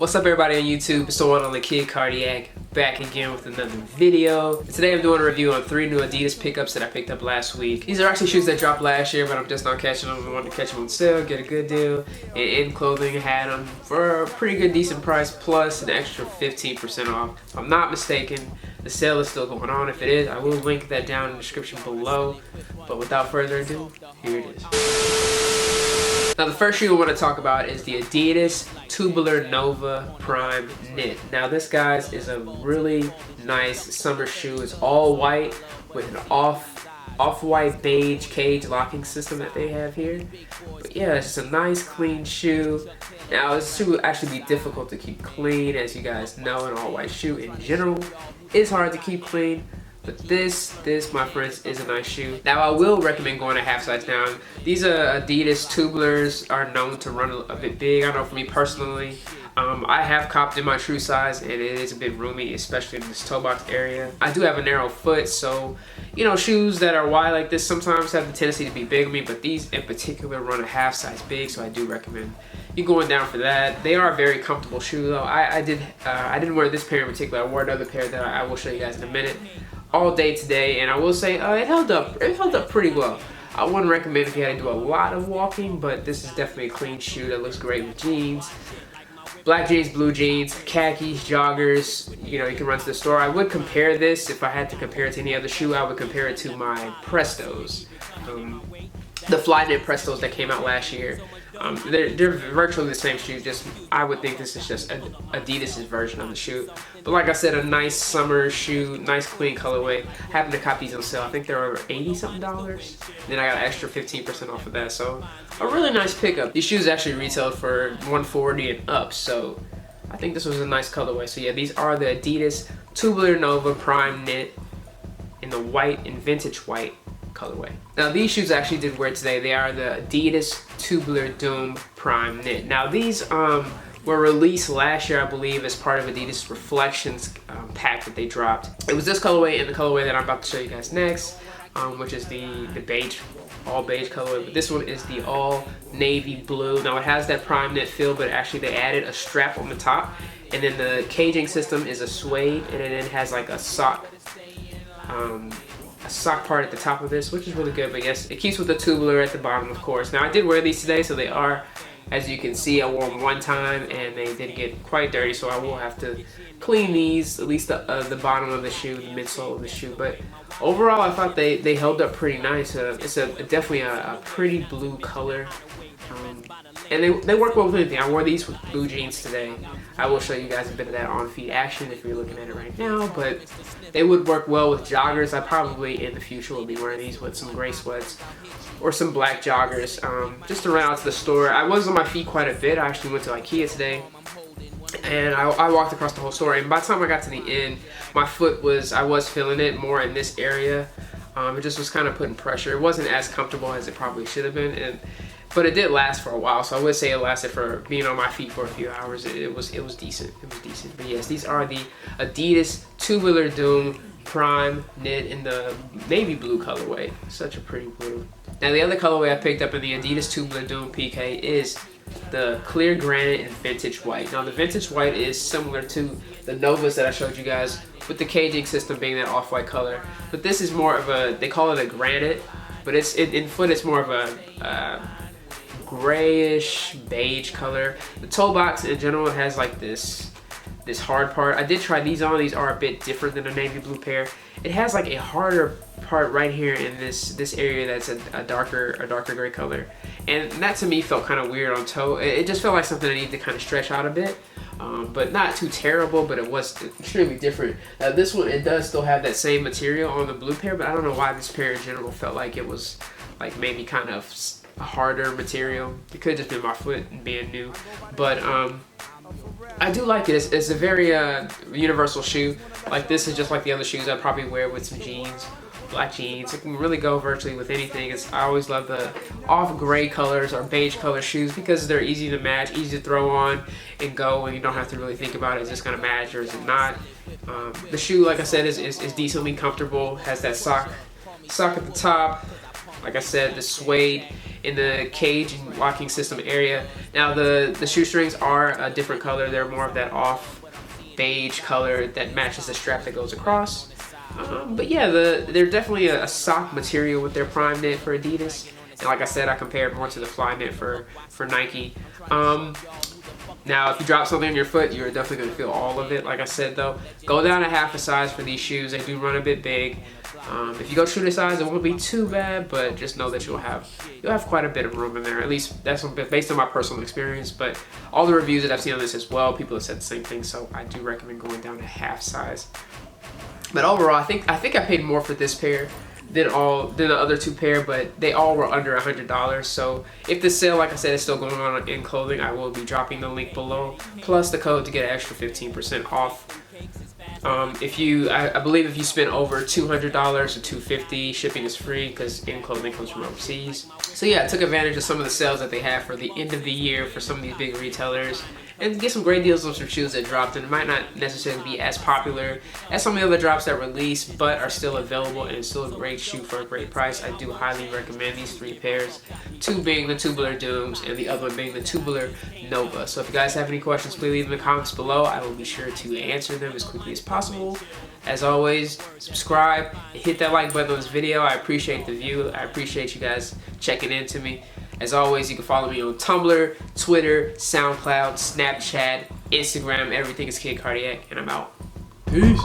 What's up everybody on YouTube? It's the one on the Kid Cardiac, back again with another video. Today I'm doing a review on 3 new Adidas pickups that I picked up last week. These are actually shoes that dropped last year, but I'm just not catching them. I wanted to catch them on sale, get a good deal. And in clothing, I had them for a pretty good decent price, plus an extra 15% off. If I'm not mistaken, the sale is still going on. If it is, I will link that down in the description below. But without further ado, here it is. Now the first shoe I want to talk about is the Adidas Tubular Nova Prime Knit. Now this, guys, is a really nice summer shoe. It's all white with an off-white beige cage locking system that they have here. But yeah, it's just a nice clean shoe. Now this shoe will actually be difficult to keep clean, as you guys know. An all-white shoe in general is hard to keep clean. But this, my friends, is a nice shoe. Now, I will recommend going a half size down. These Adidas Tubulars are known to run a bit big. I know for me personally, I have copped in my true size, and it is a bit roomy, especially in this toe box area. I do have a narrow foot, so, you know, shoes that are wide like this sometimes have the tendency to be big on me, but these in particular run a half size big, so I do recommend you going down for that. They are a very comfortable shoe, though. I didn't wear this pair in particular. I wore another pair that I will show you guys in a minute. All day today, and I will say it held up pretty well. I wouldn't recommend if you had to do a lot of walking, but this is definitely a clean shoe that looks great with jeans. Black jeans, blue jeans, khakis, joggers. You know, you can run to the store. I would compare this, if I had to compare it to any other shoe, I would compare it to my Prestos. The Flyknit Prestos that came out last year. They're virtually the same shoe, just I would think this is just Adidas' version of the shoe. But like I said, a nice summer shoe, nice clean colorway. Happened to cop these on sale. I think they were $80-something. Then I got an extra 15% off of that, so a really nice pickup. These shoes actually retailed for $140 and up, so I think this was a nice colorway. So yeah, these are the Adidas Tubular Nova Prime Knit in the white and vintage white colorway. Now these shoes I actually did wear today. They are the Adidas Tubular Doom Prime Knit. Now these were released last year, I believe, as part of Adidas Reflections pack that they dropped. It was this colorway and the colorway that I'm about to show you guys next, which is the beige, all beige colorway. But this one is the all navy blue. Now it has that prime knit feel, but actually they added a strap on the top, and then the caging system is a suede, and then it has like a sock part at the top of this, which is really good. But yes, it keeps with the tubular at the bottom, of course. Now I did wear these today, so they are, as you can see, I wore them one time and they did get quite dirty, so I will have to clean these, at least the bottom of the shoe, the midsole of the shoe. But overall, I thought they held up pretty nice. It's definitely a pretty blue color. And they work well with anything. I wore these with blue jeans today. I will show you guys a bit of that on-feet action if you're looking at it right now, but they would work well with joggers. I probably in the future will be wearing these with some gray sweats or some black joggers, just to run out to the store. I was on my feet quite a bit. I actually went to IKEA today, and I walked across the whole store, and by the time I got to the end, my foot I was feeling it more in this area. It just was kind of putting pressure. It wasn't as comfortable as it probably should have been, but it did last for a while, so I would say it lasted for being on my feet for a few hours. It was decent. It was decent. But yes, these are the Adidas Tubular Doom Prime Knit in the navy blue colorway. Such a pretty blue. Now the other colorway I picked up in the Adidas Tubular Doom PK is the clear granite and vintage white. Now the vintage white is similar to the Novas that I showed you guys, with the caging system being that off-white color. But this is more of they call it a granite, but in foot it's more of a grayish beige color. The toe box in general has like this hard part. I did try these on. These are a bit different than a navy blue pair. It has like a harder part right here in this area that's a darker gray color, and that to me felt kind of weird on toe. It just felt like something I needed to kind of stretch out a bit, but not too terrible, but it was extremely different. This one, it does still have that same material on the blue pair, but I don't know why this pair in general felt like it was like maybe kind of a harder material. It could have just been my foot and being new, but I do like it. It's a very universal shoe. Like this is just like the other shoes I'd probably wear with some jeans, black jeans. It can really go virtually with anything. I always love the off gray colors or beige color shoes because they're easy to match, easy to throw on and go, and you don't have to really think about it. Is this gonna match or is it not? The shoe, like I said, is decently comfortable. Has that sock at the top. Like I said, the suede. in the cage and locking system area. Now the shoestrings are a different color. They're more of that off beige color that matches the strap that goes across. But yeah, they're definitely a sock material with their prime knit for Adidas. And like I said, I compared more to the fly knit for Nike. Now, if you drop something on your foot, you're definitely going to feel all of it. Like I said, though, go down a half a size for these shoes. They do run a bit big. If you go true to size, it won't be too bad, but just know that you'll have quite a bit of room in there. At least that's based on my personal experience. But all the reviews that I've seen on this as well, people have said the same thing. So I do recommend going down a half size. But overall, I think I paid more for this pair than the other two pair, but they all were under $100. So if the sale, like I said, is still going on in clothing, I will be dropping the link below, plus the code to get an extra 15% off. I believe if you spend over $200 or $250, shipping is free because in clothing comes from overseas. So yeah, I took advantage of some of the sales that they have for the end of the year for some of these big retailers, and get some great deals on some shoes that dropped, and it might not necessarily be as popular as some of the other drops that release, but are still available and it's still a great shoe for a great price. I do highly recommend these three pairs, two being the Tubular Dooms and the other one being the Tubular Nova. So if you guys have any questions, please leave them in the comments below. I will be sure to answer them as quickly as possible. As always, subscribe and hit that like button on this video. I appreciate the view. I appreciate you guys checking in to me. As always, you can follow me on Tumblr, Twitter, SoundCloud, Snapchat, Instagram. Everything is Kid Cardiac, and I'm out. Peace.